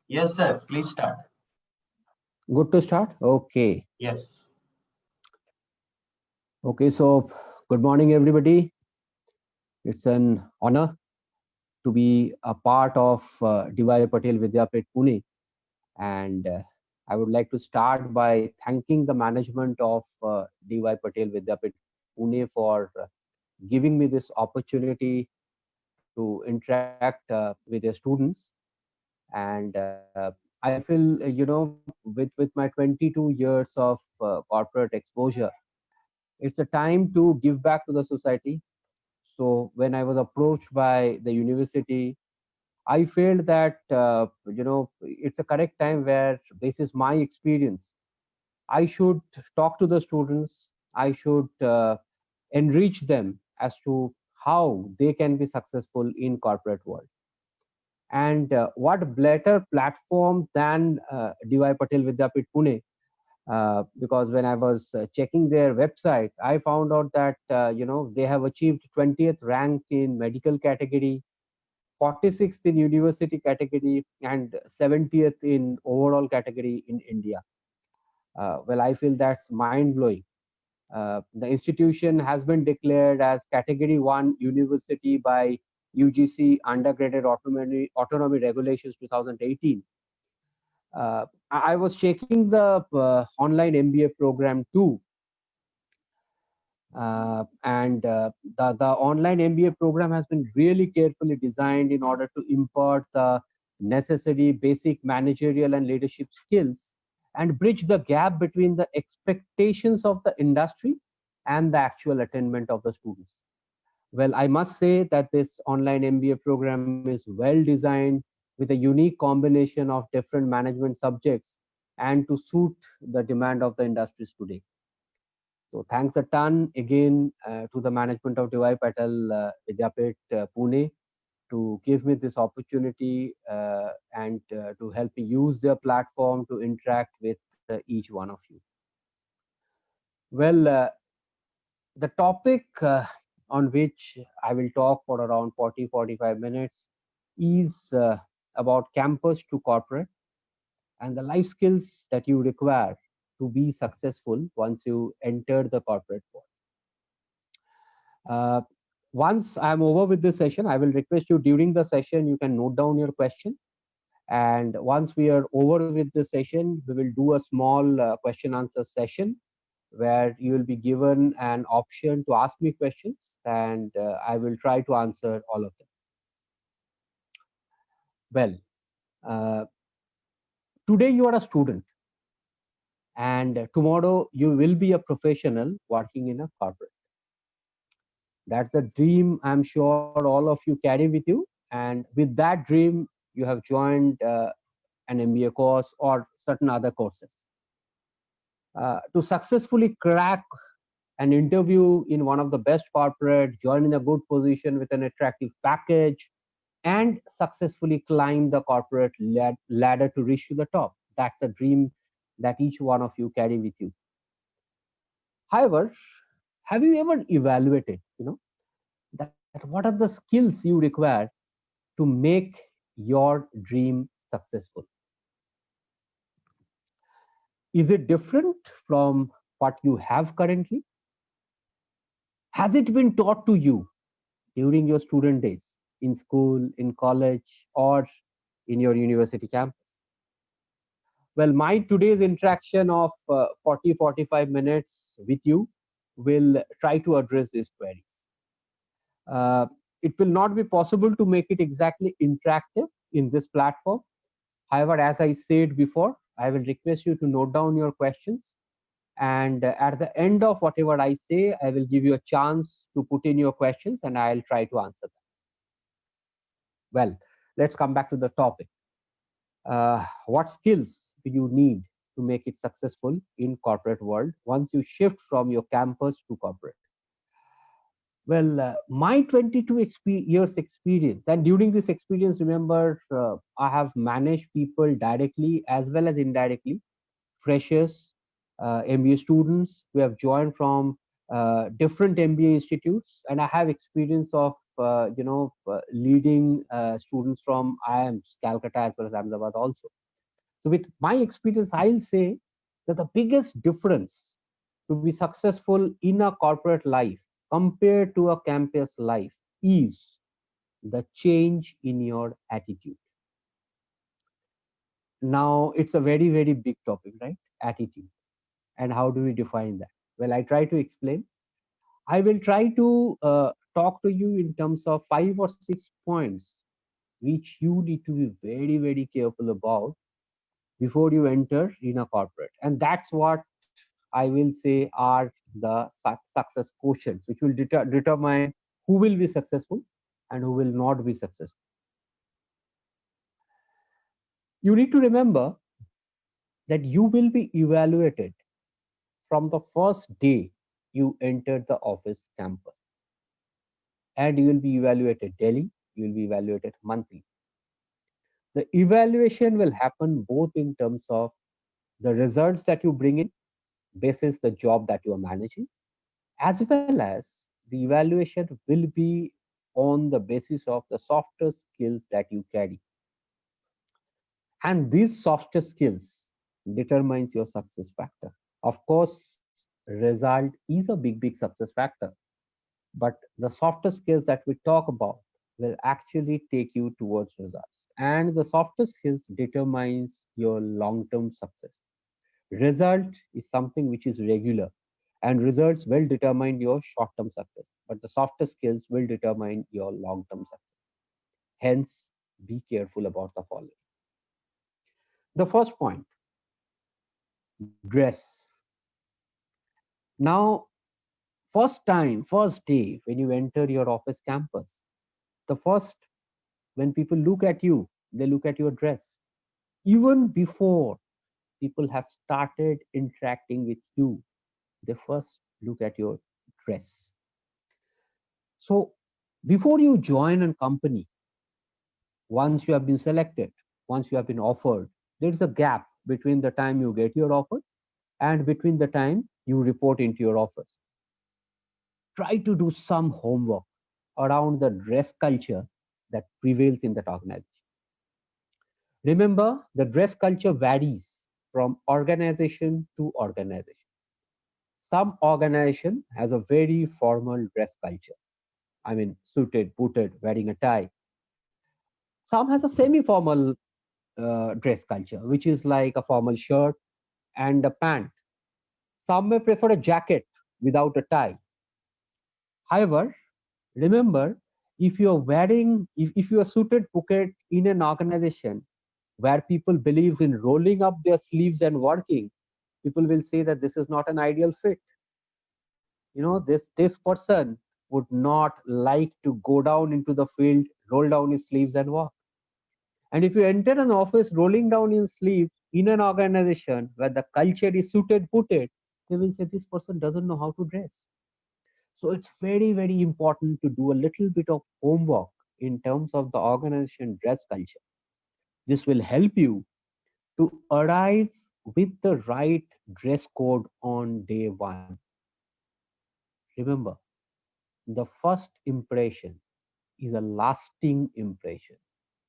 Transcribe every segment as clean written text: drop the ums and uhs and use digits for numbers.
Yes, sir. Please start. Good to start? Okay. Yes. Okay, so good morning, everybody. It's an honor to be a part of DY Patel Vidyapit Pune. And I would like to start by thanking the management of DY Patel Vidyapit Pune for giving me this opportunity to interact with their students. And I feel, with my 22 years of corporate exposure, it's a time to give back to the society. So when I was approached by the university, I felt that it's a correct time where, basis my experience, I should talk to the students. I should enrich them as to how they can be successful in corporate world. And what better platform than DY Patel Vidyapit Pune, because when I was checking their website, I found out that they have achieved 20th rank in medical category, 46th in university category, and 70th in overall category in India. Well, I feel that's mind blowing. The institution has been declared as Category 1 university by UGC Undergraduate Autonomy Regulations 2018. I was checking the online MBA program too, and the online MBA program has been really carefully designed in order to impart the necessary basic managerial and leadership skills and bridge the gap between the expectations of the industry and the actual attainment of the students. Well, I must say that this online MBA program is well designed with a unique combination of different management subjects and to suit the demand of the industries today. So thanks a ton again to the management of DY Patel Vidyapit Pune to give me this opportunity and to help me use their platform to interact with each one of you. Well, the topic on which I will talk for around 40-45 minutes is about campus to corporate and the life skills that you require to be successful once you enter the corporate world. Uh, Once I'm over with this session, I will request you during the session, you can note down your question. And once we are over with the session, we will do a small question answer session where you will be given an option to ask me questions and I will try to answer all of them. Well, uh, today you are a student and tomorrow you will be a professional working in a corporate. That's the dream I'm sure all of you carry with you. And with that dream, you have joined an MBA course or certain other courses. To successfully crack an interview in one of the best corporate, join in a good position with an attractive package, and successfully climb the corporate ladder to reach to the top. That's the dream that each one of you carry with you. However, have you ever evaluated, that what are the skills you require to make your dream successful? Is it different from what you have currently? Has it been taught to you during your student days in school, in college, or in your university campus? Well, my today's interaction of 40-45 minutes with you will try to address these queries. Uh, it will not be possible to make it exactly interactive in this platform. However, as I said before, I will request you to note down your questions. And at the end of whatever I say, I will give you a chance to put in your questions and I'll try to answer them. Well, let's come back to the topic. What skills do you need to make it successful in corporate world once you shift from your campus to corporate? Well, my 22 years experience, and during this experience, remember, I have managed people directly as well as indirectly, freshers, MBA students who have joined from different MBA institutes, and I have experience of leading students from IIMs, Calcutta as well as Ahmedabad also. So with my experience, I'll say that the biggest difference to be successful in a corporate life compared to a campus life is the change in your attitude. Now, it's a very, very big topic, right? Attitude. And how do we define that? Well, I try to explain. I will try to talk to you in terms of 5 or 6 points which you need to be very, very careful about before you enter in a corporate. And that's what I will say are the success quotients, which will determine who will be successful and who will not be successful. You need to remember that you will be evaluated from the first day you enter the office campus, and you will be evaluated daily, you will be evaluated monthly. The evaluation will happen both in terms of the results that you bring in, basis the job that you are managing, as well as the evaluation will be on the basis of the softer skills that you carry. And these softer skills determines your success factor. Of course, result is a big, big success factor, but the softer skills that we talk about will actually take you towards results. And the softer skills determines your long-term success. Result is something which is regular, and results will determine your short-term success, but the softer skills will determine your long-term success. Hence, be careful about the following. The first point, dress. Now, first day when you enter your office campus, the first, when people look at you, they look at your dress. Even before people have started interacting with you, they first look at your dress. So before you join a company, once you have been selected, once you have been offered, there is a gap between the time you get your offer and between the time you report into your office. Try to do some homework around the dress culture that prevails in that organization. Remember, the dress culture varies from organization to organization. Some organization has a very formal dress culture. I mean, suited, booted, wearing a tie. Some has a semi-formal dress culture, which is like a formal shirt and a pant. Some may prefer a jacket without a tie. However, remember, if you're wearing, if you are suited booted in an organization where people believes in rolling up their sleeves and working, people will say that this is not an ideal fit. You know, this person would not like to go down into the field, roll down his sleeves and work. And if you enter an office rolling down your sleeves in an organization where the culture is suited booted, they will say this person doesn't know how to dress. So it's very, very important to do a little bit of homework in terms of the organization dress culture. This will help you to arrive with the right dress code on day one. Remember, the first impression is a lasting impression.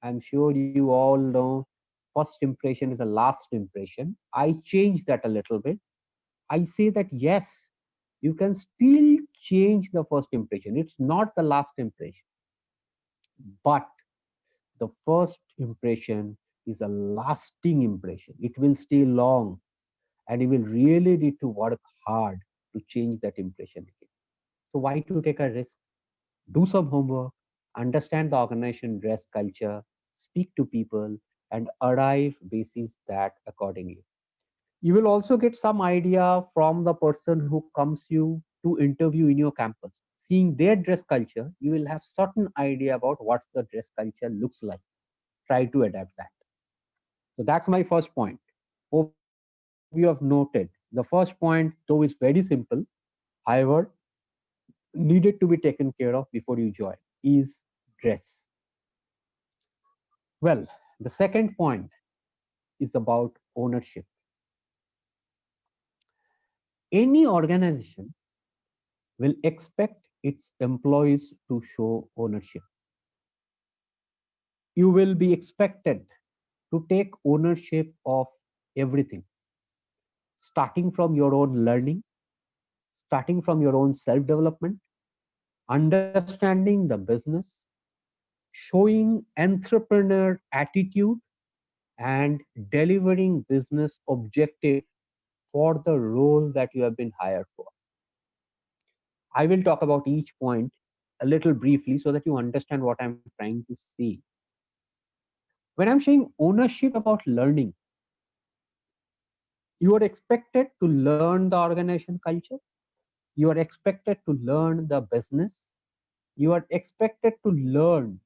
I'm sure you all know first impression is a last impression. I change that a little bit. I say that yes, you can still change the first impression. It's not the last impression, but the first impression is a lasting impression. It will stay long, and you will really need to work hard to change that impression again. So why to take a risk? Do some homework, understand the organization dress culture, speak to people, and arrive basis that accordingly. You will also get some idea from the person who comes you to interview in your campus. Seeing their dress culture, you will have certain idea about what the dress culture looks like. Try to adapt that. So that's my first point. Hope you have noted. The first point, though, is very simple, however, needed to be taken care of before you join, is dress. Well, the second point is about ownership. Any organization will expect its employees to show ownership. You will be expected to take ownership of everything, starting from your own learning, starting from your own self development, understanding the business, showing entrepreneur attitude, and delivering business objective for the role that you have been hired for. I will talk about each point a little briefly so that you understand what I'm trying to say. When I'm saying ownership about learning, you are expected to learn the organization culture, you are expected to learn the business, you are expected to learn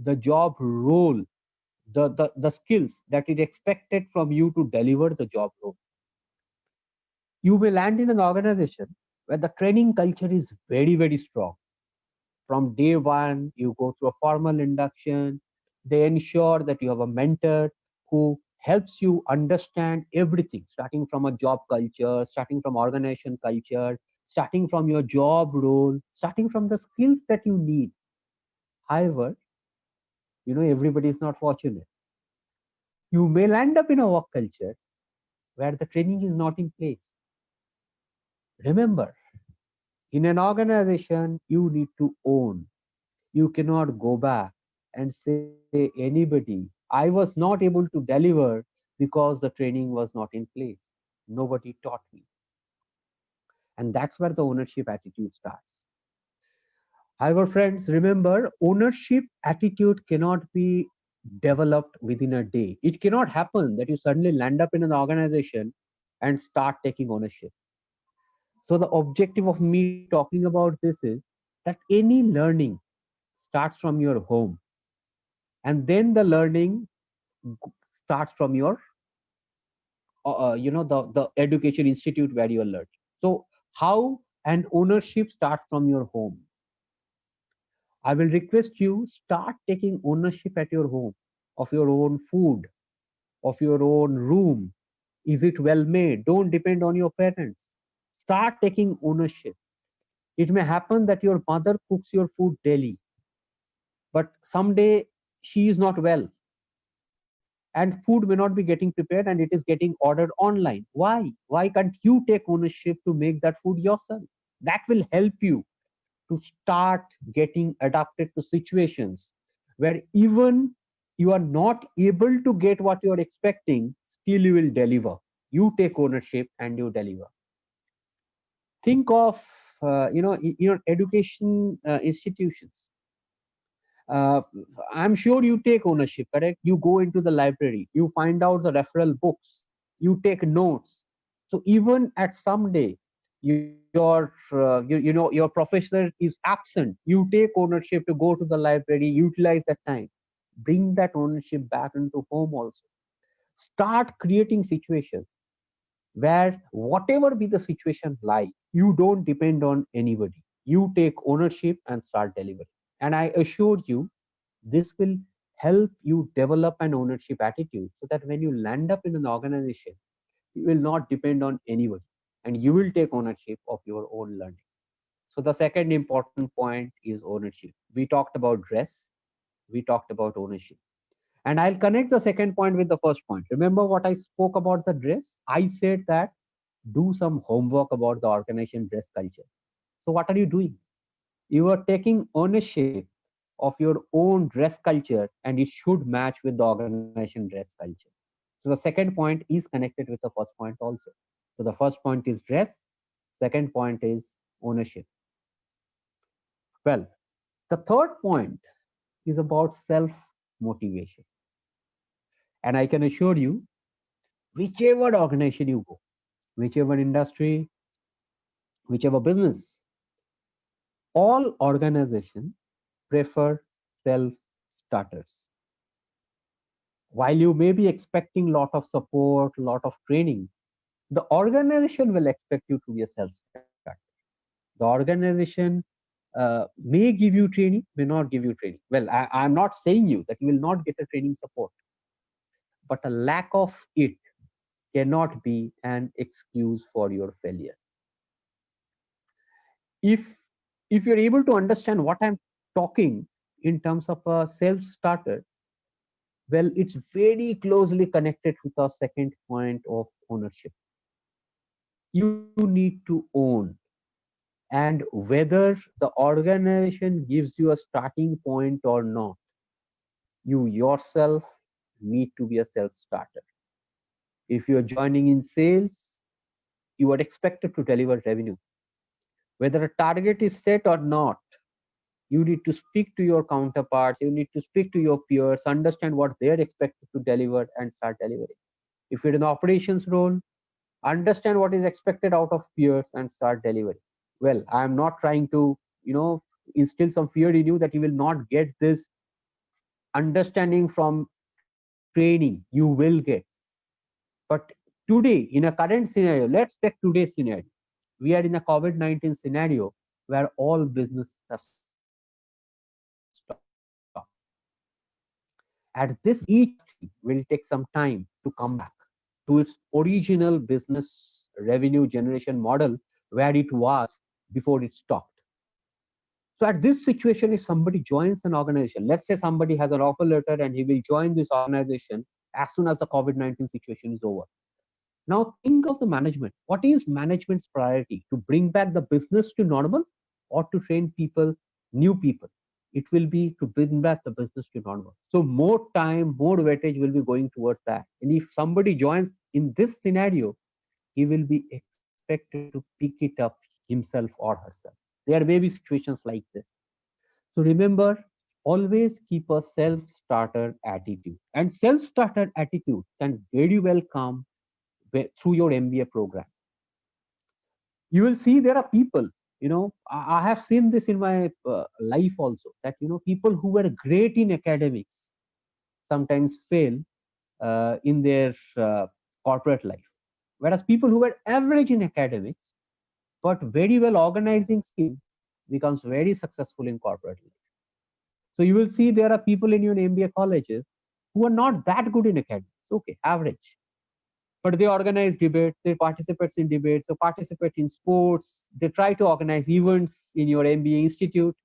the job role, the skills that is expected from you to deliver the job role. You may land in an organization where the training culture is very, very strong. From day one, you go through a formal induction. They ensure that you have a mentor who helps you understand everything, starting from a job culture, starting from organization culture, starting from your job role, starting from the skills that you need. However, everybody is not fortunate. You may land up in a work culture where the training is not in place. Remember, in an organization, you need to own. You cannot go back and say anybody, I was not able to deliver because the training was not in place. Nobody taught me. And that's where the ownership attitude starts. However, friends, remember, ownership attitude cannot be developed within a day. It cannot happen that you suddenly land up in an organization and start taking ownership. So the objective of me talking about this is that any learning starts from your home, and then the learning starts from your the education institute where you are learning. So how an ownership starts from your home. I will request you, start taking ownership at your home, of your own food, of your own room. Is it well made? Don't depend on your parents. Start taking ownership. It may happen that your mother cooks your food daily, but someday she is not well, and food may not be getting prepared and it is getting ordered online. Why can't you take ownership to make that food yourself? That will help you to start getting adapted to situations where even you are not able to get what you are expecting, still you will deliver. You take ownership and you deliver. Think of your education institutions. uh, I'm sure you take ownership, correct? You go into the library, you find out the referral books, you take notes. So even at some day, your professor is absent, you take ownership to go to the library, utilize that time, bring that ownership back into home also. Start creating situations where whatever be the situation like, you don't depend on anybody. You take ownership and start delivering. And I assure you, this will help you develop an ownership attitude so that when you land up in an organization, you will not depend on anybody and you will take ownership of your own learning. So the second important point is ownership. We talked about dress, we talked about ownership. And I'll connect the second point with the first point. Remember what I spoke about the dress? I said that do some homework about the organization dress culture. So what are you doing? You are taking ownership of your own dress culture, and it should match with the organization dress culture. So the second point is connected with the first point also. So the first point is dress, second point is ownership. Well, the third point is about self motivation. And I can assure you, whichever organization you go, whichever industry, whichever business, all organizations prefer self starters. While you may be expecting lot of support, lot of training, the organization will expect you to be a self starter. The organization may give you training, may not give you training. Well, I'm not saying you that you will not get a training support, but a lack of it cannot be an excuse for your failure. if if you're able to understand what I'm talking in terms of a self starter, well, it's very closely connected with our second point of ownership. You need to own, and whether the organization gives you a starting point or not, you yourself need to be a self starter. If you're joining in sales, you are expected to deliver revenue. Whether a target is set or not, you need to speak to your counterparts, you need to speak to your peers, understand what they're expected to deliver, and start delivering. If you're in the operations role, understand what is expected out of peers and start delivering. Well, I'm not trying to, instill some fear in you that you will not get this understanding from training. You will get. But today, in a current scenario, let's take today's scenario. We are in a COVID-19 scenario where all businesses have stopped. At this, each industry will take some time to come back to its original business revenue generation model where it was before it stopped. So at this situation, if somebody joins an organization, let's say somebody has an offer letter and he will join this organization as soon as the COVID-19 situation is over. Now think of the management. What is management's priority? To bring back the business to normal or to train people, new people? It will be to bring back the business to normal. So more time, more weightage will be going towards that. And if somebody joins in this scenario, he will be expected to pick it up himself or herself. There may be situations like this. So remember, always keep a self-starter attitude. And self-starter attitude can very well come through your MBA program. You will see there are people, I have seen this in my life also, that, people who were great in academics sometimes fail in their corporate life. Whereas people who were average in academics but very well organizing skill becomes very successful in corporate life. So you will see there are people in your MBA colleges who are not that good in academics, okay, average, but they organize debates, they participate in debates, they participate in sports, they try to organize events in your MBA institute.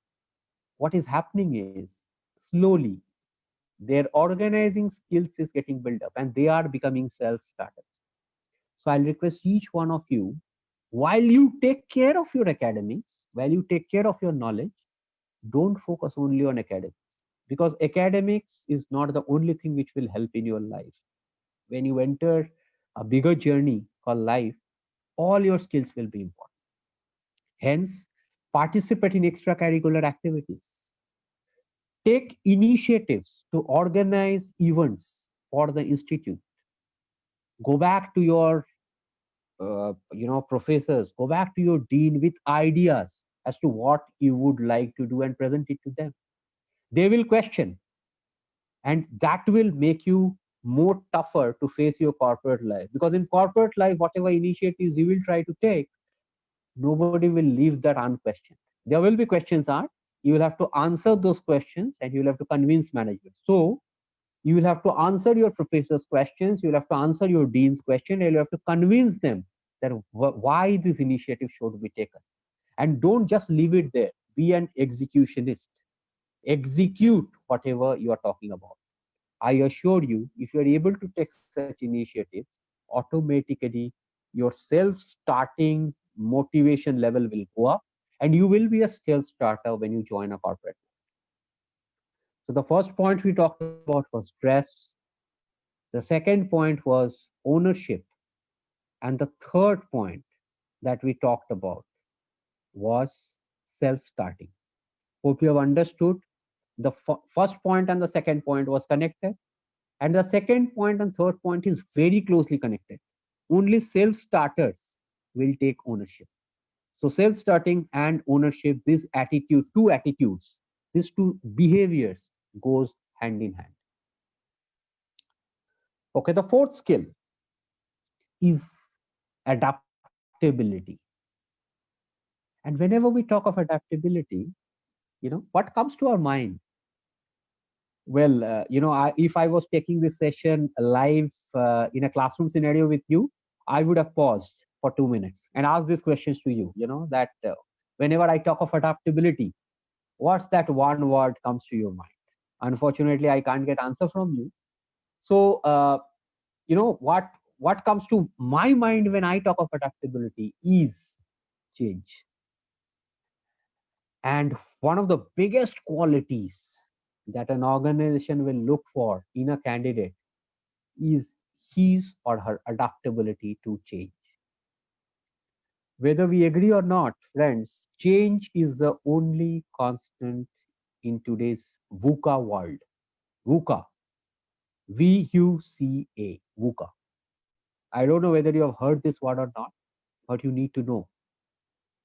What is happening is slowly their organizing skills is getting built up and they are becoming self-starters. So I'll request each one of you, while you take care of your academics, while you take care of your knowledge, don't focus only on academics, because academics is not the only thing which will help in your life. When you enter a bigger journey called life, all your skills will be important. Hence, participate in extracurricular activities. Take initiatives to organize events for the institute. Go back to your professors, go back to your dean with ideas as to what you would like to do and present it to them. They will question, and that will make you more tougher to face your corporate life, because in corporate life, whatever initiatives you will try to take, nobody will leave that unquestioned. There will be questions asked. You will have to answer those questions and you will have to convince management. So you will have to answer your professor's questions, you will have to answer your dean's question, and you have to convince them that why this initiative should be taken. And don't just leave it there. Be an executionist. Execute whatever you are talking about. I assure you, if you are able to take such initiatives, automatically your self-starting motivation level will go up and you will be a self-starter when you join a corporate. So the first point we talked about was stress. The second point was ownership. And the third point that we talked about was self-starting. Hope you have understood. The first point and the second point was connected. And the second point and third point is very closely connected. Only self-starters will take ownership. So self-starting and ownership, this attitude, two attitudes, these two behaviors goes hand in hand. Okay, the fourth skill is adaptability. And whenever we talk of adaptability, what comes to our mind? Well, if I was taking this session live in a classroom scenario with you, I would have paused for 2 minutes and asked these questions to you. That Whenever I talk of adaptability, what's that one word comes to your mind? Unfortunately, I can't get answer from you. So, what comes to my mind when I talk of adaptability is change. And one of the biggest qualities that an organization will look for in a candidate is his or her adaptability to change. Whether we agree or not, friends, change is the only constant in today's VUCA world. VUCA, VUCA, VUCA. I don't know whether you have heard this word or not, but you need to know,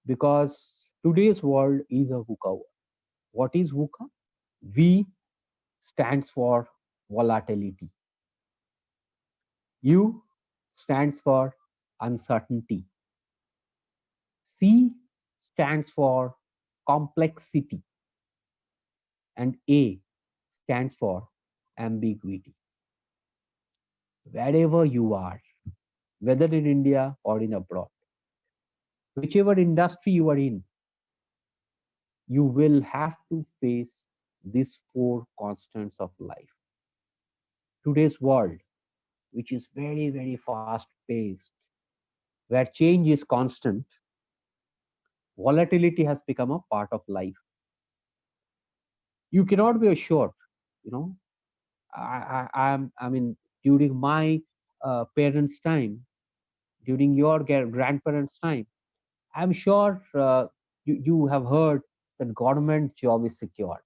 because today's world is a VUCA world. What is VUCA? V stands for volatility. U stands for uncertainty. C stands for complexity. And A stands for ambiguity. Wherever you are, whether in India or in abroad, whichever industry you are in, you will have to face these four constants of life. Today's world, which is very, very fast paced, where change is constant, volatility has become a part of life. You cannot be assured, you know, I mean, during my parents' time, during your grandparents' time, I'm sure you have heard that government job is secured.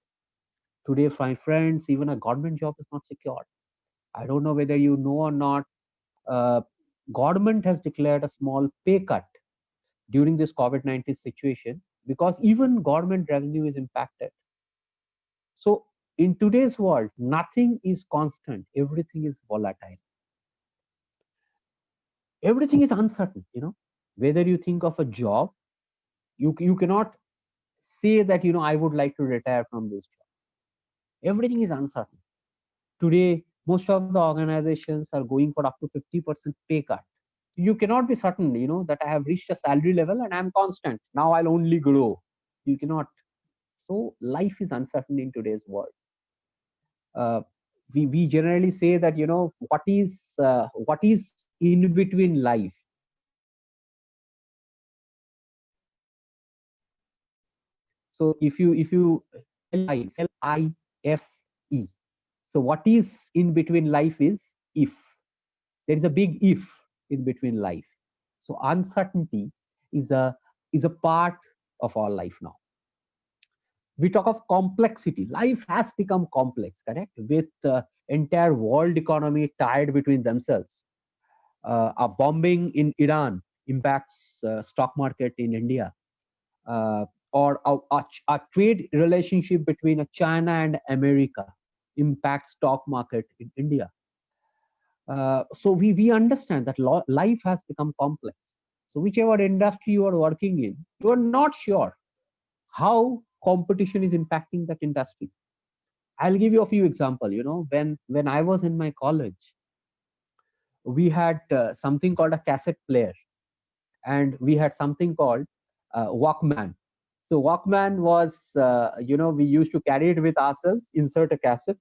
Today, my friends, even a government job is not secured. I don't know whether you know or not. Uh, Government has declared a small pay cut during this COVID-19 situation because even government revenue is impacted. So in today's world, nothing is constant. Everything is volatile. Everything is uncertain. You know, whether you think of a job, you cannot say that, you know, I would like to retire from this job. Everything is uncertain. Today, most of the organizations are going for up to 50% pay cut. You cannot be certain, you know, that I have reached a salary level and I'm constant. Now I'll only grow. You cannot. So life is uncertain in today's world. Uh, we generally say that, you know, what is in between life. So if you LIFE. So what is in between life is if. There is a big if in between life. So uncertainty is a part of our life now. We talk of complexity. Life has become complex, correct? With the entire world economy tied between themselves. A bombing in Iran impacts stock market in India, or a trade relationship between China and America impacts stock market in India. So we understand that life has become complex. So whichever industry you are working in, you are not sure how competition is impacting that industry. I'll give you a few examples. You know, when I was in my college, we had something called a cassette player, and we had something called Walkman. So Walkman was, we used to carry it with ourselves, insert a cassette,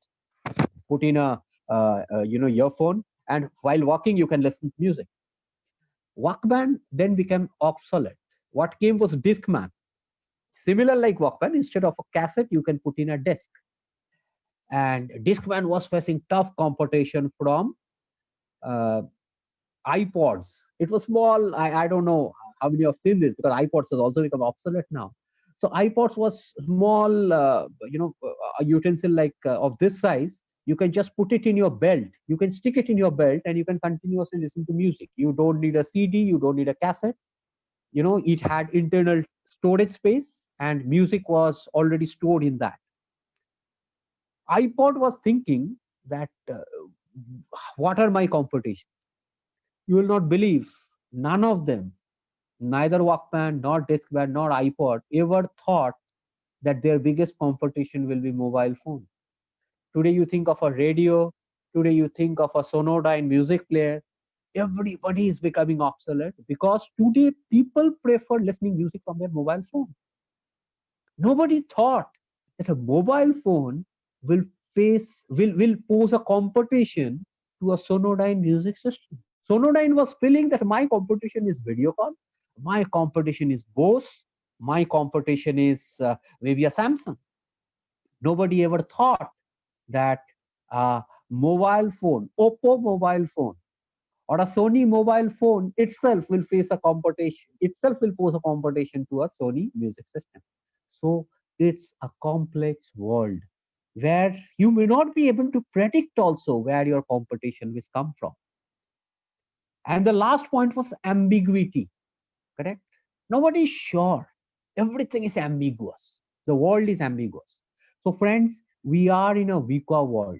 put in a earphone, and while walking you can listen to music. Walkman then became obsolete. What came was Discman. Similar like Walkman, instead of a cassette, you can put in a disc. And Discman was facing tough competition from uh, iPods. It was small. I don't know how many have seen this, because iPods has also become obsolete now. So iPods was small, a utensil like of this size. You can just put it in your belt. You can stick it in your belt, and you can continuously listen to music. You don't need a CD. You don't need a cassette. You know, it had internal storage space, and music was already stored in that. iPod was thinking that what are my competition? You will not believe, none of them, neither Walkman nor Discman nor iPod, ever thought that their biggest competition will be mobile phone. Today you think of a radio, today you think of a Sonodyne music player. Everybody is becoming obsolete because today people prefer listening music from their mobile phone. Nobody thought that a mobile phone will will pose a competition to a Sonodyne music system. Sonodyne was feeling that my competition is Videocon, my competition is Bose, my competition is maybe a Samsung. Nobody ever thought that a mobile phone, Oppo mobile phone, or a Sony mobile phone itself will face a competition, itself will pose a competition to a Sony music system. So it's a complex world where you may not be able to predict also where your competition will come from. And the last point was ambiguity, correct? Nobody is sure. Everything is ambiguous. The world is ambiguous. So friends, we are in a VUCA world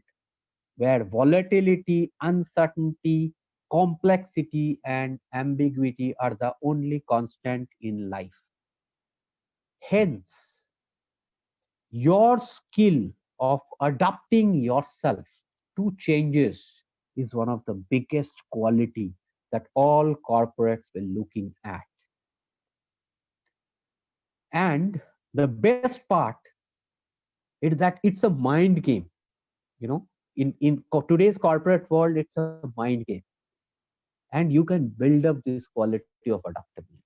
where volatility, uncertainty, complexity, and ambiguity are the only constant in life. Hence, your skill of adapting yourself to changes is one of the biggest quality that all corporates will looking at. And the best part is that it's a mind game. You know, in today's corporate world, it's a mind game, and you can build up this quality of adaptability.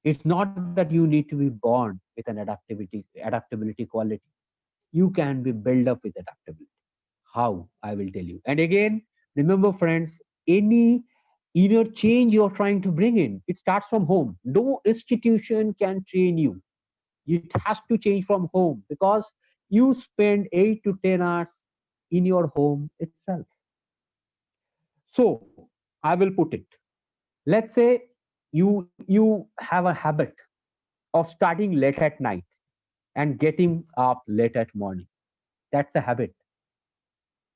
It's not that you need to be born with an adaptability quality. You can be built up with adaptability. How? I will tell you. And again, remember, friends, any inner change you're trying to bring in, it starts from home. No institution can train you. It has to change from home, because you spend 8 to 10 hours in your home itself. So I will put it. Let's say you have a habit of starting late at night and getting up late at morning. That's a habit.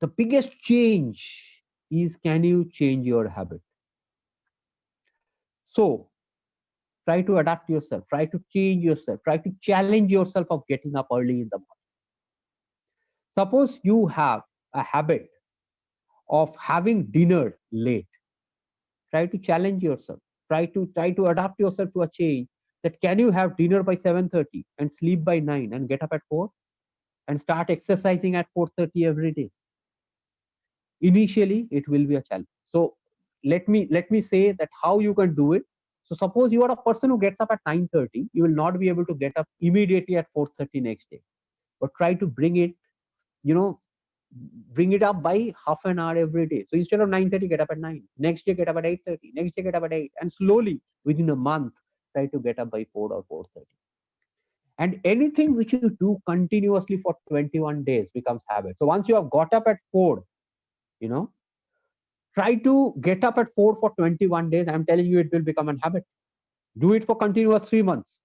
The biggest change is, can you change your habit? So try to adapt yourself, try to change yourself, try to challenge yourself of getting up early in the morning. Suppose you have a habit of having dinner late. Try to challenge yourself, try to adapt yourself to a change, that can you have dinner by 7:30 and sleep by 9 and get up at 4 and start exercising at 4:30 every day. Initially it will be a challenge. So let me say that how you can do it. So suppose you are a person who gets up at 9:30, you will not be able to get up immediately at 4:30 next day, but try to bring it, you know, bring it up by half an hour every day. So instead of 9:30, get up at 9. Next day, get up at 8:30. Next day, get up at 8. And slowly, within a month, try to get up by 4 or 4:30. And anything which you do continuously for 21 days becomes habit. So once you have got up at 4, you know, try to get up at 4 for 21 days. I'm telling you, it will become a habit. Do it for continuous 3 months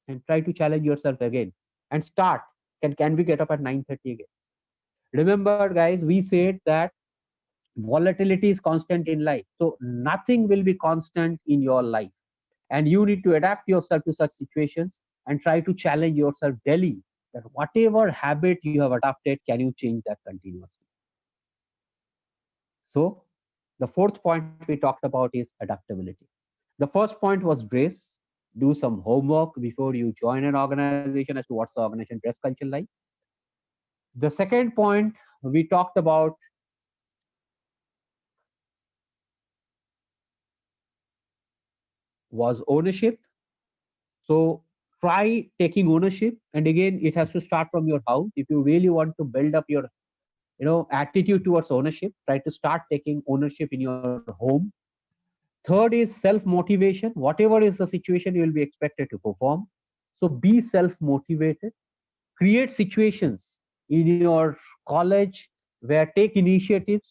and try to challenge yourself again and start. Can we get up at 9:30 again? Remember, guys, we said that volatility is constant in life. So nothing will be constant in your life. And you need to adapt yourself to such situations and try to challenge yourself daily, that whatever habit you have adopted, can you change that continuously? So the fourth point we talked about is adaptability. The first point was dress. Do some homework before you join an organization as to what's the organization dress culture like. The second point we talked about was ownership. So try taking ownership. And again, it has to start from your house. If you really want to build up your, attitude towards ownership, try to start taking ownership in your home. Third is self-motivation. Whatever is the situation, you will be expected to perform. So be self-motivated. Create situations in your college where take initiatives.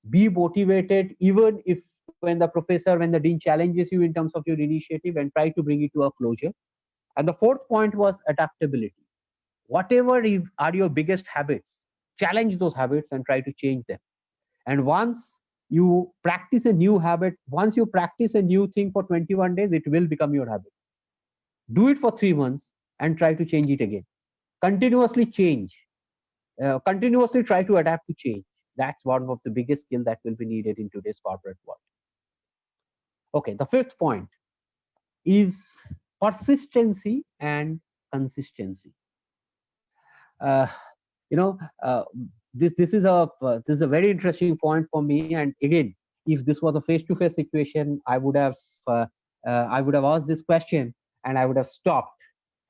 Be motivated, even if when the dean challenges you in terms of your initiative, and try to bring it to a closure. And the fourth point was adaptability. Whatever are your biggest habits, challenge those habits and try to change them. And once you practice a new habit, once you practice a new thing for 21 days, it will become your habit. Do it for 3 months and try to change it again. Continuously change. Continuously try to adapt to change. That's one of the biggest skill that will be needed in today's corporate world. Okay, the fifth point is persistency and consistency. Uh, you know, uh, this is a very interesting point for me. And again, if this was a face-to-face situation, uh, I would have asked this question, and I would have stopped,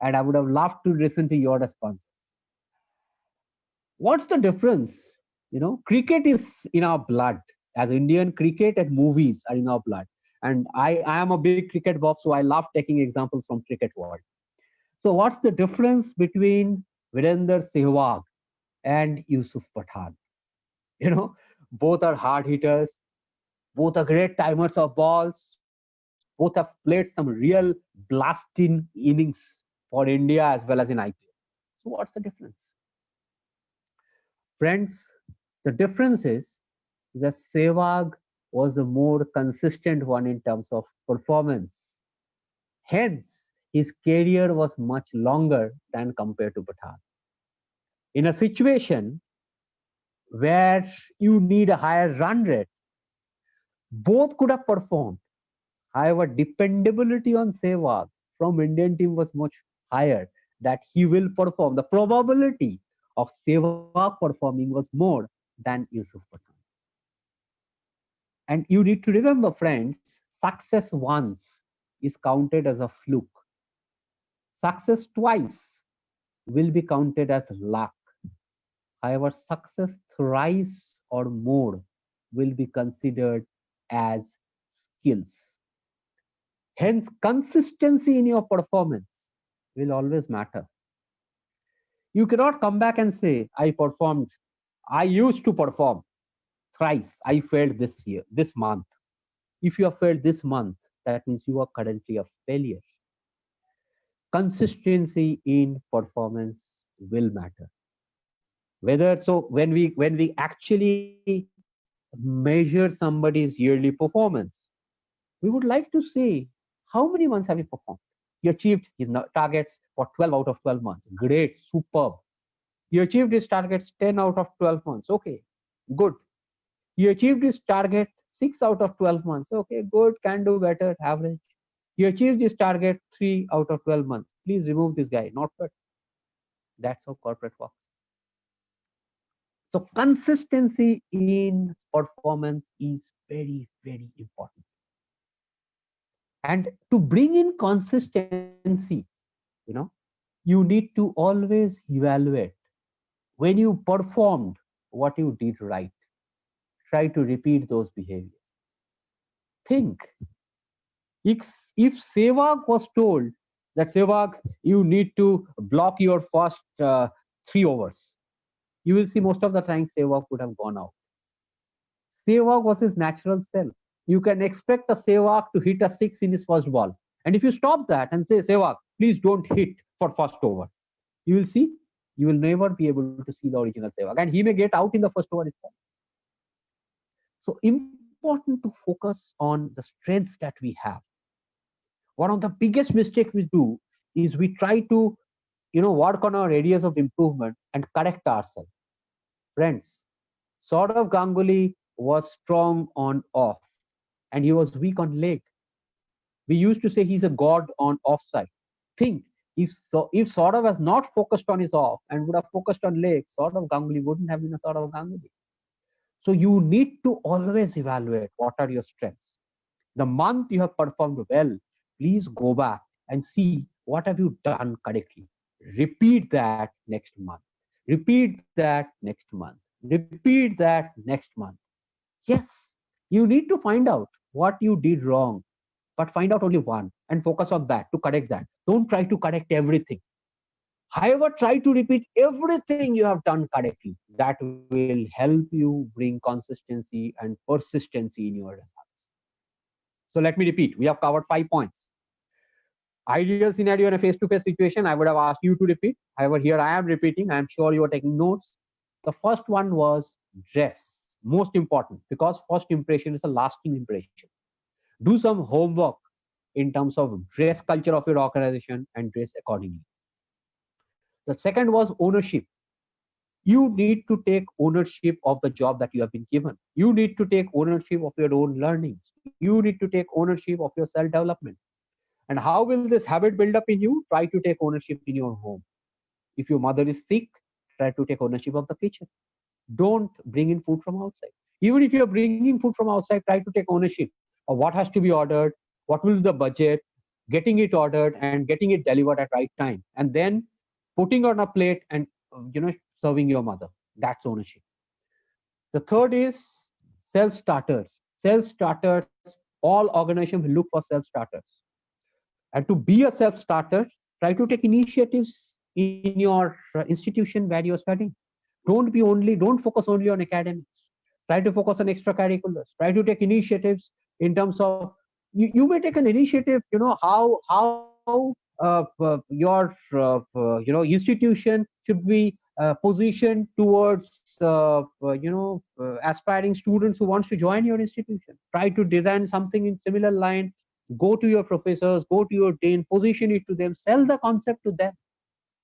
and I would have loved to listen to your response. What's the difference? Cricket is in our blood. As Indian, cricket and movies are in our blood. And I am a big cricket buff, so I love taking examples from cricket world. So what's the difference between Virender Sehwag and Yusuf Pathan? You know, both are hard hitters, both are great timers of balls, both have played some real blasting innings for India as well as in IPL. So what's the difference? Friends, the difference is that Sehwag was a more consistent one in terms of performance. Hence, his career was much longer than compared to Pathan. In a situation where you need a higher run rate, both could have performed. However, dependability on Sehwag from Indian team was much higher that he will perform. The probability of Sehwag performing was more than Yusuf Pathan. And you need to remember, friends, success once is counted as a fluke. Success twice will be counted as luck. However, success thrice or more will be considered as skills. Hence, consistency in your performance will always matter. You cannot come back and say, I used to perform thrice. I failed this year, this month. If you have failed this month, that means you are currently a failure. Consistency in performance will matter. When we actually measure somebody's yearly performance, we would like to say, how many months have you performed? He achieved his targets for 12 out of 12 months. Great, superb. He achieved his targets 10 out of 12 months. Okay, good. He achieved his target 6 out of 12 months. Okay, good, can do better, average. He achieved his target 3 out of 12 months. Please remove this guy, not good. That's how corporate works. So consistency in performance is very, very important. And to bring in consistency, you know, you need to always evaluate when you performed what you did right. Try to repeat those behaviors. Think if Sehwag was told that Sehwag, you need to block your first 3 overs, you will see most of the time Sehwag would have gone out. Sehwag was his natural self. You can expect a Sehwag to hit a six in his first ball. And if you stop that and say, Sehwag, please don't hit for first over, you will see, you will never be able to see the original Sehwag. And he may get out in the first over itself. So important to focus on the strengths that we have. One of the biggest mistakes we do is we try to, work on our areas of improvement and correct ourselves. Friends, Saurav Ganguly was strong on off and he was weak on leg. We used to say he's a god on offside. Think, if Saurav was not focused on his off and would have focused on leg, Saurav Ganguly wouldn't have been a Saurav Ganguly. So you need to always evaluate what are your strengths. The month you have performed well, please go back and see what have you done correctly. Repeat that next month. Repeat that next month. Repeat that next month. Yes, you need to find out what you did wrong, but find out only one and focus on that to correct that. Don't try to correct everything. However, try to repeat everything you have done correctly. That will help you bring consistency and persistency in your results. So let me repeat. We have covered 5 points. Ideal scenario in a face-to-face situation, I would have asked you to repeat. However, here I am repeating. I am sure you are taking notes. The first one was dress. Most important, because first impression is a lasting impression. Do some homework in terms of dress culture of your organization and dress accordingly. The second was ownership. You need to take ownership of the job that you have been given. You need to take ownership of your own learnings. You need to take ownership of your self-development. And how will this habit build up in you? Try to take ownership in your home. If your mother is sick, try to take ownership of the kitchen. Don't bring in food from outside. Even if you're bringing food from outside, try to take ownership of what has to be ordered, what will be the budget, getting it ordered and getting it delivered at right time, and then putting on a plate and serving your mother. That's ownership. The third is self-starters. Self-starters, all organizations will look for self-starters. And to be a self-starter, try to take initiatives in your institution where you're studying. Don't focus only on academics. Try to focus on extracurriculars. Try to take initiatives in terms of you may take an initiative. How your institution should be positioned towards aspiring students who wants to join your institution. Try to design something in similar line. Go to your professors, go to your dean, position it to them, sell the concept to them,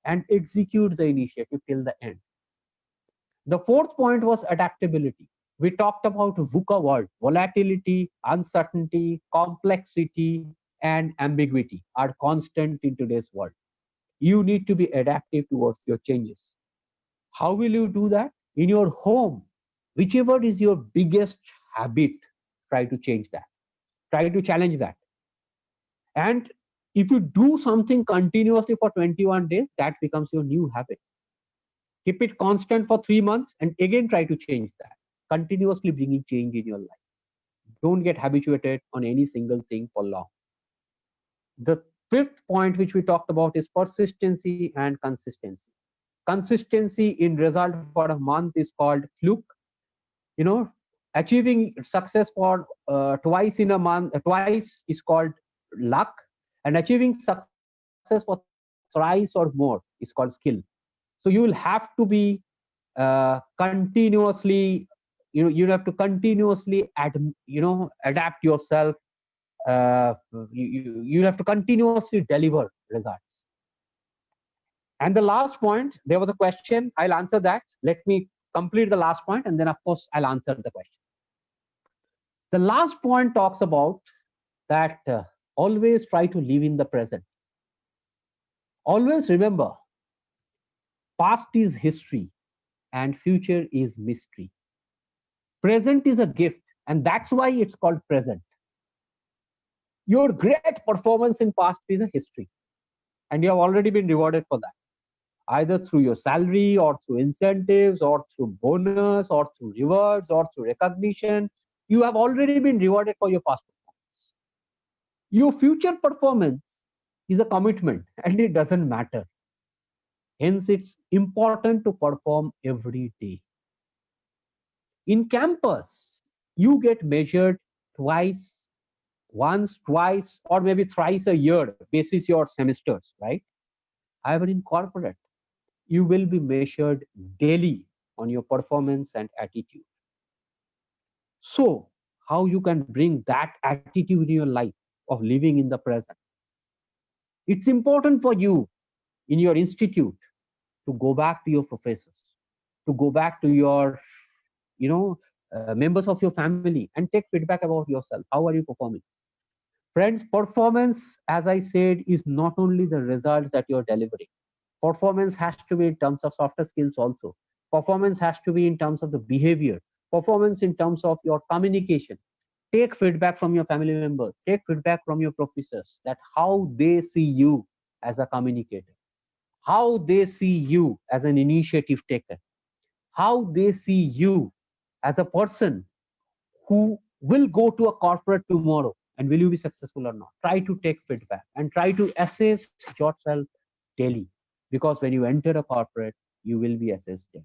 and execute the initiative till the end. The fourth point was adaptability. We talked about VUCA world: volatility, uncertainty, complexity, and ambiguity are constant in today's world. You need to be adaptive towards your changes. How will you do that? In your home, whichever is your biggest habit, try to change that. Try to challenge that. And if you do something continuously for 21 days, that becomes your new habit. Keep it constant for 3 months and again try to change that. Continuously bringing change in your life. Don't get habituated on any single thing for long. The fifth point which we talked about is persistency and consistency. Consistency in result for a month is called fluke. Achieving success for twice in a month, twice is called luck, and achieving success for thrice or more is called skill. So you will have to be continuously, you have to continuously adapt yourself. You have to continuously deliver results. And the last point, there was a question. I'll answer that. Let me complete the last point, and then of course I'll answer the question. The last point talks about that always try to live in the present. Always remember, past is history and future is mystery. Present is a gift, and that's why it's called present. Your great performance in past is a history, and you have already been rewarded for that, either through your salary or through incentives or through bonus or through rewards or through recognition. You have already been rewarded for your past performance. Your future performance is a commitment, and it doesn't matter. Hence, it's important to perform every day. In campus, you get measured once, twice, or maybe thrice a year, basis your semesters, right? However, in corporate, you will be measured daily on your performance and attitude. So, how you can bring that attitude in your life of living in the present? It's important for you in your institute to go back to your professors, to go back to your, members of your family and take feedback about yourself. How are you performing? Friends, performance, as I said, is not only the results that you're delivering. Performance has to be in terms of softer skills also. Performance has to be in terms of the behavior. Performance in terms of your communication. Take feedback from your family members. Take feedback from your professors, that how they see you as a communicator, how they see you as an initiative taker, how they see you as a person who will go to a corporate tomorrow, and will you be successful or not. Try to take feedback and try to assess yourself daily, because when you enter a corporate, you will be assessed daily.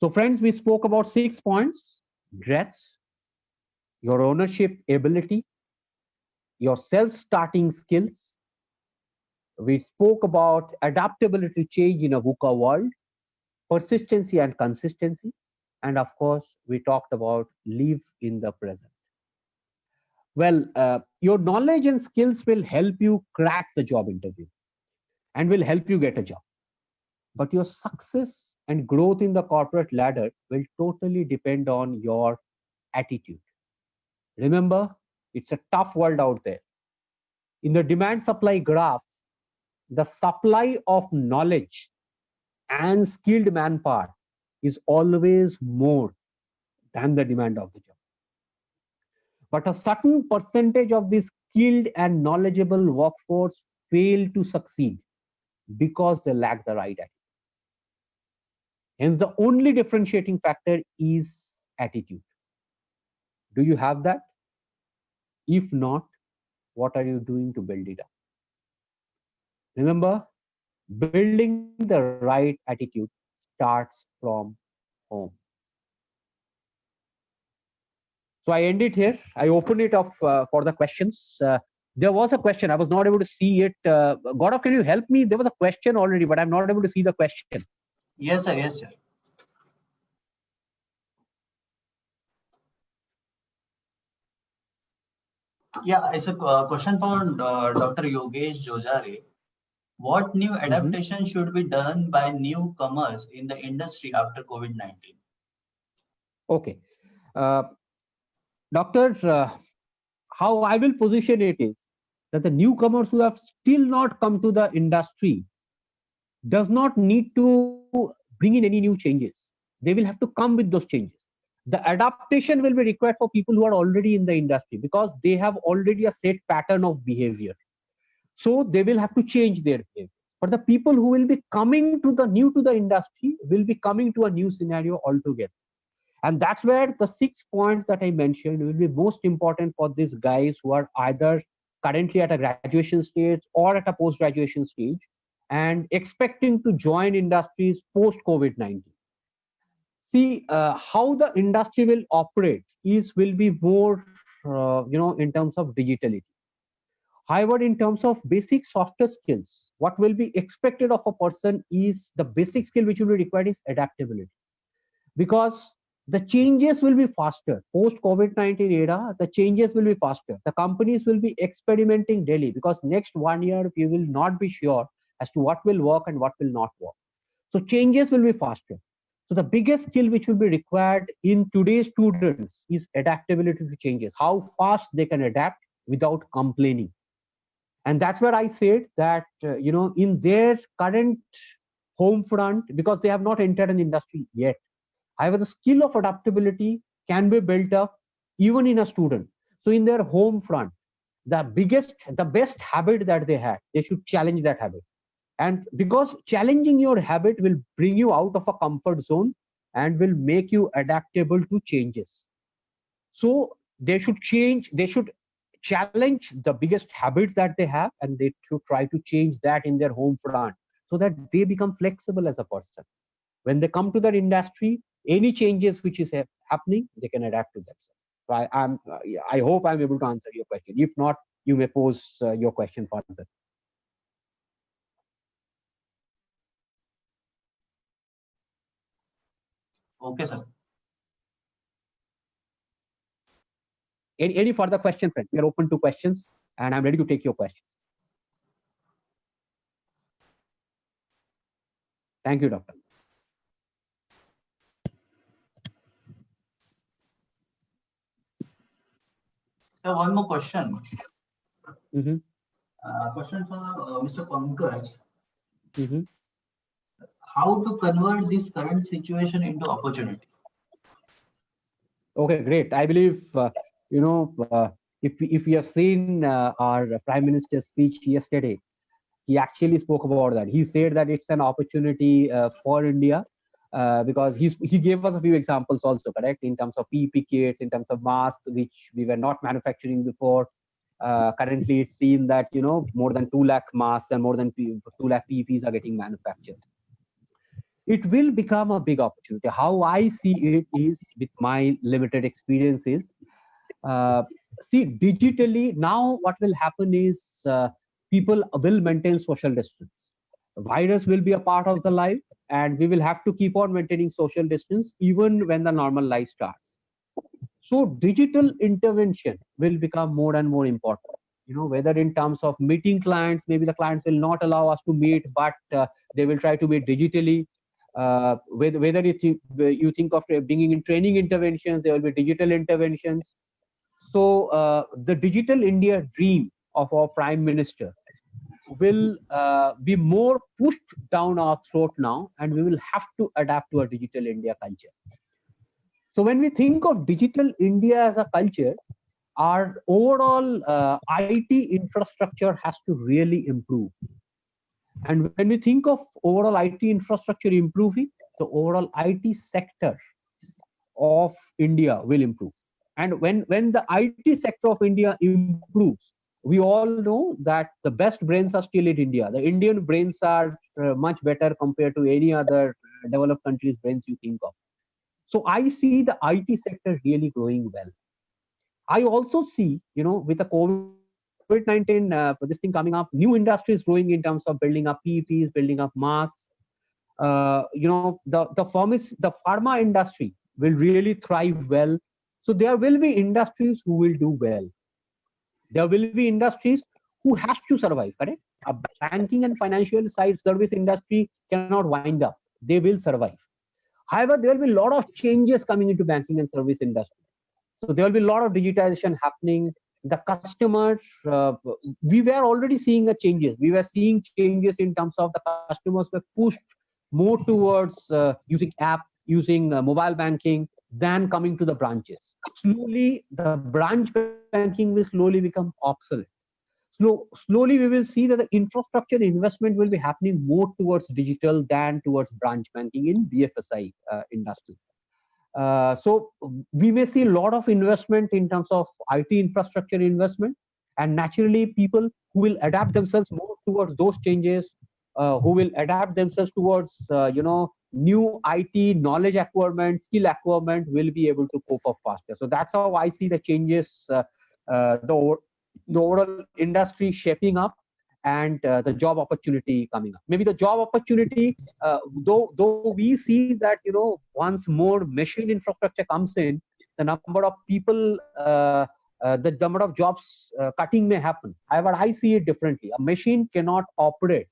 So friends, we spoke about 6 points: dress, your ownership ability, your self-starting skills. We spoke about adaptability, change in a VUCA world, persistency and consistency, and of course, we talked about live in the present. Well, your knowledge and skills will help you crack the job interview and will help you get a job. But your success and growth in the corporate ladder will totally depend on your attitude. Remember, it's a tough world out there. In the demand supply graph, the supply of knowledge and skilled manpower is always more than the demand of the job. But a certain percentage of this skilled and knowledgeable workforce fail to succeed because they lack the right attitude. Hence, the only differentiating factor is attitude. Do you have that? If not, what are you doing to build it up? Remember, building the right attitude starts from home. So I end it here. I open it up for the questions. There was a question. I was not able to see it. Gaurav, can you help me? There was a question already, but I'm not able to see the question. Yes, sir. Yes, sir. Yeah, it's a question for Dr. Yogesh Jojare. What new adaptation should be done by newcomers in the industry after COVID-19? Okay. Doctor, how I will position it is that the newcomers who have still not come to the industry does not need to bring in any new changes. They will have to come with those changes. The adaptation will be required for people who are already in the industry because they have already a set pattern of behavior. So they will have to change their behavior. But the people who will be coming to the new to the industry will be coming to a new scenario altogether. And that's where the 6 points that I mentioned will be most important for these guys who are either currently at a graduation stage or at a post graduation stage and expecting to join industries post COVID-19. See, how the industry will operate will be more, in terms of digitality. However, in terms of basic softer skills, what will be expected of a person is the basic skill which will be required is adaptability. Because the changes will be faster. Post COVID-19 era, the changes will be faster. The companies will be experimenting daily because next 1 year we will not be sure as to what will work and what will not work. So changes will be faster. So the biggest skill which will be required in today's students is adaptability to changes, how fast they can adapt without complaining. And that's where I said that, in their current home front, because they have not entered an industry yet, however, the skill of adaptability can be built up even in a student. So in their home front, the best habit that they had, they should challenge that habit. And because challenging your habit will bring you out of a comfort zone and will make you adaptable to changes. So they should challenge the biggest habits that they have, and they should try to change that in their home front so that they become flexible as a person. When they come to their industry, any changes which is happening, they can adapt to themselves. So I hope I'm able to answer your question. If not, you may pose your question further. Okay, sir. Any further question, friend? We are open to questions, and I'm ready to take your questions. Thank you, Doctor. So one more question. Mm-hmm. Question for Mr. Pankaj. Mm-hmm. How to convert this current situation into opportunity? Okay, great. I believe, if we have seen our Prime Minister's speech yesterday, he actually spoke about that. He said that it's an opportunity for India because he gave us a few examples also, correct, in terms of PPE kits, in terms of masks, which we were not manufacturing before. Currently, it's seen that, more than 2 lakh masks and more than 2 lakh PPEs are getting manufactured. It will become a big opportunity. How I see it is, with my limited experiences, see, digitally now what will happen is people will maintain social distance. The virus will be a part of the life, and we will have to keep on maintaining social distance even when the normal life starts. So digital intervention will become more and more important. Whether in terms of meeting clients, maybe the clients will not allow us to meet, but they will try to meet digitally. Whether you think of bringing in training interventions, there will be digital interventions. So the digital India dream of our Prime Minister will be more pushed down our throat now, and we will have to adapt to a digital India culture. So when we think of digital India as a culture, our overall IT infrastructure has to really improve. And when we think of overall IT infrastructure improving, the overall IT sector of India will improve. And when the IT sector of India improves, we all know that the best brains are still in India. The Indian brains are much better compared to any other developed countries' brains you think of. So I see the IT sector really growing well. I also see, with the COVID-19, this thing coming up, new industries growing in terms of building up PPs, building up masks. The pharma industry will really thrive well. So there will be industries who will do well. There will be industries who has to survive, correct? A banking and financial side service industry cannot wind up. They will survive. However, there will be a lot of changes coming into banking and service industry. So there will be a lot of digitization happening. The customers, we were already seeing the changes. We were seeing changes in terms of the customers were pushed more towards using app, using mobile banking than coming to the branches. Slowly, the branch banking will slowly become obsolete. Slowly, we will see that the infrastructure investment will be happening more towards digital than towards branch banking in BFSI industry. So we may see a lot of investment in terms of IT infrastructure investment, and naturally people who will adapt themselves more towards those changes, who will adapt themselves towards new IT knowledge acquirement, skill acquirement, will be able to cope up faster. So that's how I see the changes, the overall industry shaping up, and the job opportunity coming up. Maybe the job opportunity, though we see that once more machine infrastructure comes in, the number of people, the number of jobs cutting may happen. However, I see it differently. A machine cannot operate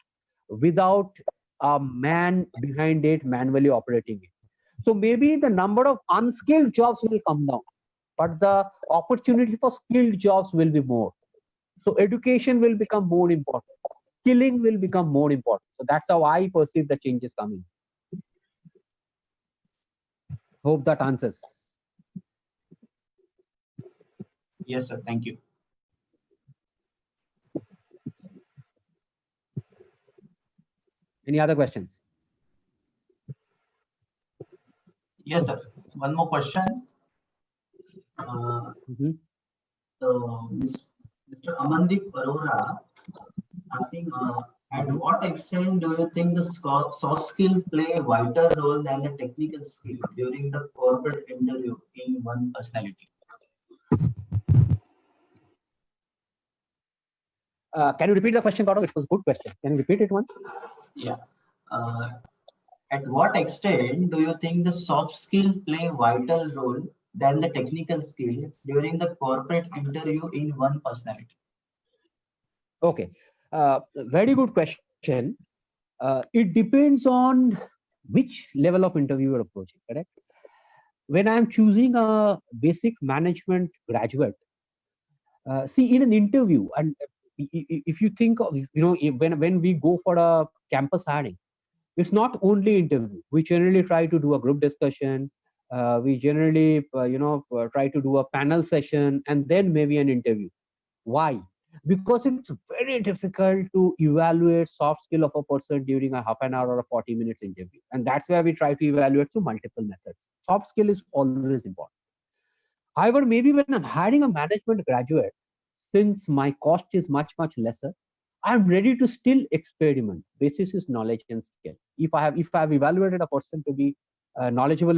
without a man behind it manually operating it. So maybe the number of unskilled jobs will come down, but the opportunity for skilled jobs will be more. So education will become more important. Skilling will become more important. So that's how I perceive the changes coming. Hope that answers. Yes, sir. Thank you. Any other questions? Yes, sir. One more question. So, Mr. Amandeep Arora asking, at what extent do you think the soft skill play a vital role than the technical skill during the corporate interview in one personality? Can you repeat the question, Gaurav? It was a good question. Can you repeat it once? Yeah. At what extent do you think the soft skill play a vital role than the technical skill during the corporate interview in one personality? Okay. Very good question. It depends on which level of interview you're approaching, correct? When I'm choosing a basic management graduate, see, in an interview, and if you think of, when we go for a campus hiring, it's not only interview. We generally try to do a group discussion. We generally, try to do a panel session and then maybe an interview. Why? Because it's very difficult to evaluate soft skill of a person during a half an hour or a 40 minutes interview. And that's where we try to evaluate through multiple methods. Soft skill is always important. However, maybe when I'm hiring a management graduate, since my cost is much, much lesser, I'm ready to still experiment. Basis is knowledge and skill. If I've evaluated a person to be knowledgeable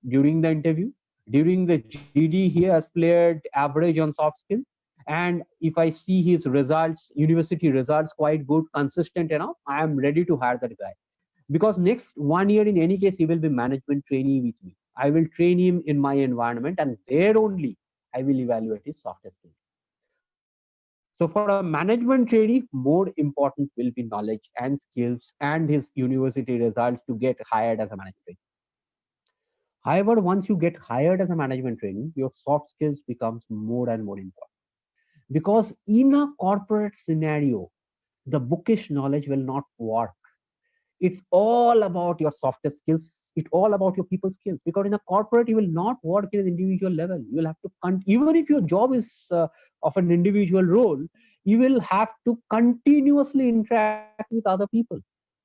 during the interview, during the GD, he has played average on soft skill. And if I see his results, university results quite good, consistent enough, I am ready to hire that guy. Because next 1 year, in any case, he will be management trainee with me. I will train him in my environment, and there only I will evaluate his soft skills. So for a management trainee, more important will be knowledge and skills and his university results to get hired as a management trainee. However, once you get hired as a management trainee, your soft skills becomes more and more important. because in a corporate scenario, the bookish knowledge will not work. It's all about your softer skills. It's all about your people skills, because in a corporate you will not work in an individual level. You will have to even if your job is of an individual role, you will have to continuously interact with other people.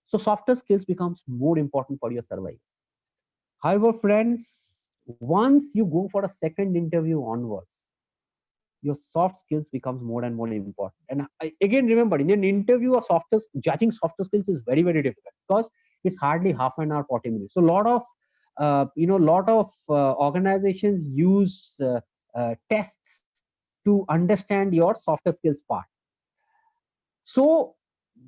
So softer skills becomes more important for your survival. However, friends, once you go for a second interview onwards, your soft skills becomes more and more important. And again, remember, in an interview, judging softer skills is very, very difficult, because it's hardly half an hour, 40 minutes. So a lot of organizations use tests to understand your softer skills part. So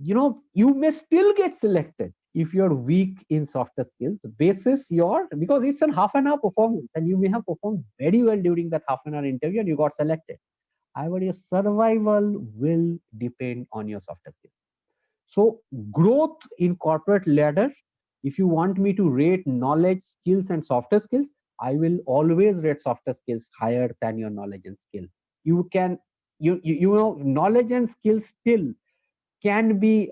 you may still get selected if you're weak in softer skills basis because it's a half an hour performance, and you may have performed very well during that half an hour interview and you got selected. However, your survival will depend on your softer skills. So growth in corporate ladder, if you want me to rate knowledge, skills, and softer skills, I will always rate softer skills higher than your knowledge and skill. Knowledge and skill still can be,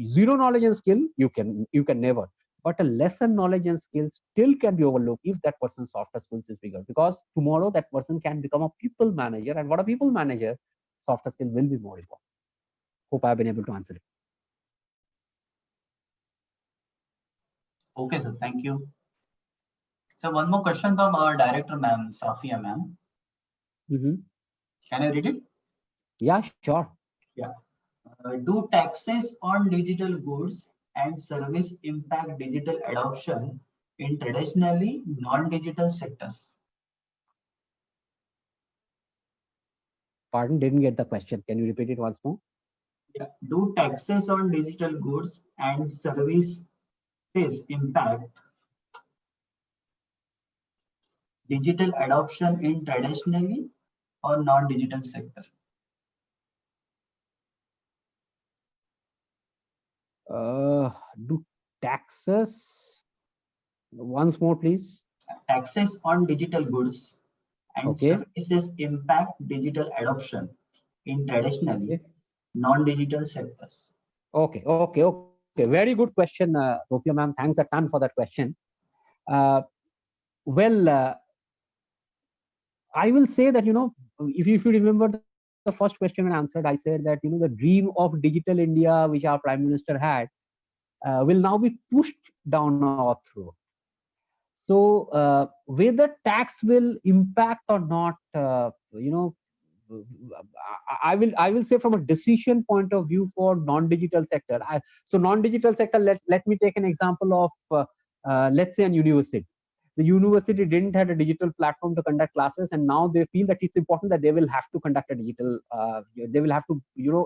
zero knowledge and skill, you can never. But a lesser knowledge and skill still can be overlooked if that person's softer skills is bigger, because tomorrow that person can become a people manager, and what a people manager, softer skill will be more important. Hope I've been able to answer it. Okay, sir. Thank you. So one more question from our director, ma'am, Safia, ma'am. Can I read it? Yeah, sure. Yeah. Do taxes on digital goods and service impact digital adoption in traditionally non-digital sectors? Pardon, didn't get the question. Can you repeat it once more? Yeah. Do taxes on digital goods and services impact digital adoption in traditionally or non-digital sector? Do taxes, once more please? Taxes on digital goods and services impact digital adoption in traditionally non-digital sectors. Okay. Very good question, Sofia ma'am. Thanks a ton for that question. I will say that, if you remember the first question when I answered, I said that, the dream of digital India, which our Prime Minister had, will now be pushed down our throat. So whether tax will impact or not, I will say from a decision point of view for non-digital sector. So non-digital sector, let me take an example of, let's say, an university. The university didn't have a digital platform to conduct classes, and now they feel that it's important that they will have to conduct a digital, they will have to,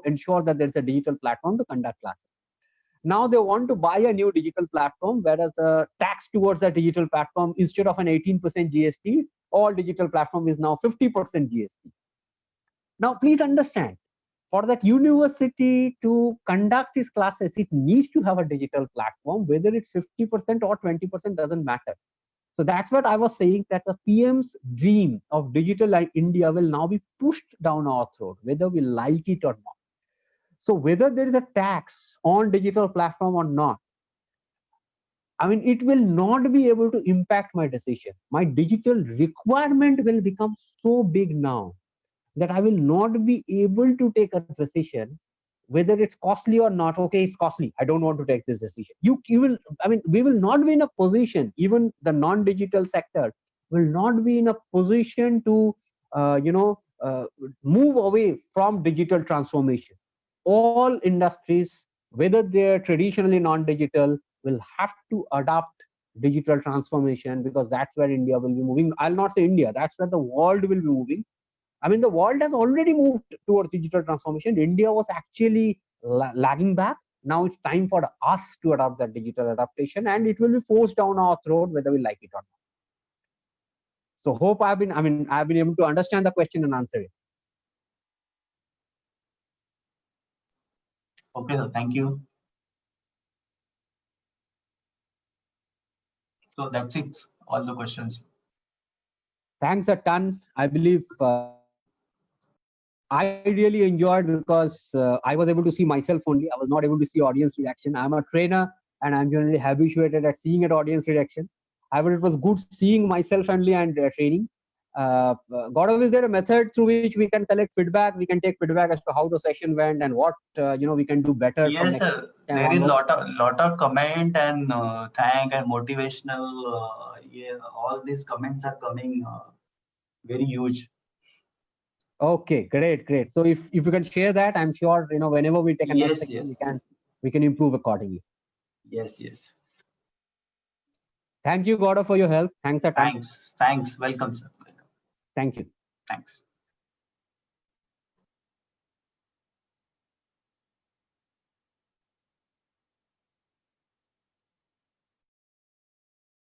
ensure that there's a digital platform to conduct classes. Now they want to buy a new digital platform, whereas the tax towards that digital platform, instead of an 18% GST, all digital platform is now 50% GST. Now, please understand, for that university to conduct its classes, it needs to have a digital platform, whether it's 50% or 20% doesn't matter. So that's what I was saying, that the PM's dream of digital India will now be pushed down our throat, whether we like it or not. So whether there is a tax on digital platform or not, it will not be able to impact my decision. My digital requirement will become so big now that I will not be able to take a decision whether it's costly or not. Okay, it's costly, I don't want to take this decision. We will not be in a position, even the non-digital sector will not be in a position to move away from digital transformation. All industries, whether they're traditionally non-digital, will have to adopt digital transformation, because that's where India will be moving. I'll not say India, that's where the world will be moving. The world has already moved towards digital transformation. India was actually lagging back. Now it's time for us to adopt that digital adaptation, and it will be forced down our throat whether we like it or not. So hope I've been able to understand the question and answer it. Okay, sir. Thank you. So that's it. All the questions. Thanks a ton. I believe I really enjoyed because I was able to see myself only. I was not able to see audience reaction. I'm a trainer and I'm generally habituated at seeing an audience reaction. However, it was good seeing myself only and training. Gaurav, is there a method through which we can collect feedback? We can take feedback as to how the session went and what we can do better from Yes, next sir. time There is onwards. lot of comment and thank and motivational. Yeah, all these comments are coming very huge. Okay, great. So if you can share that, I'm sure whenever we take a next Yes, section, yes, we can improve accordingly. yes. Thank you, Gaurav, for your help. Thanks a ton. Thanks. Welcome, sir. Welcome. Thank you. Thanks.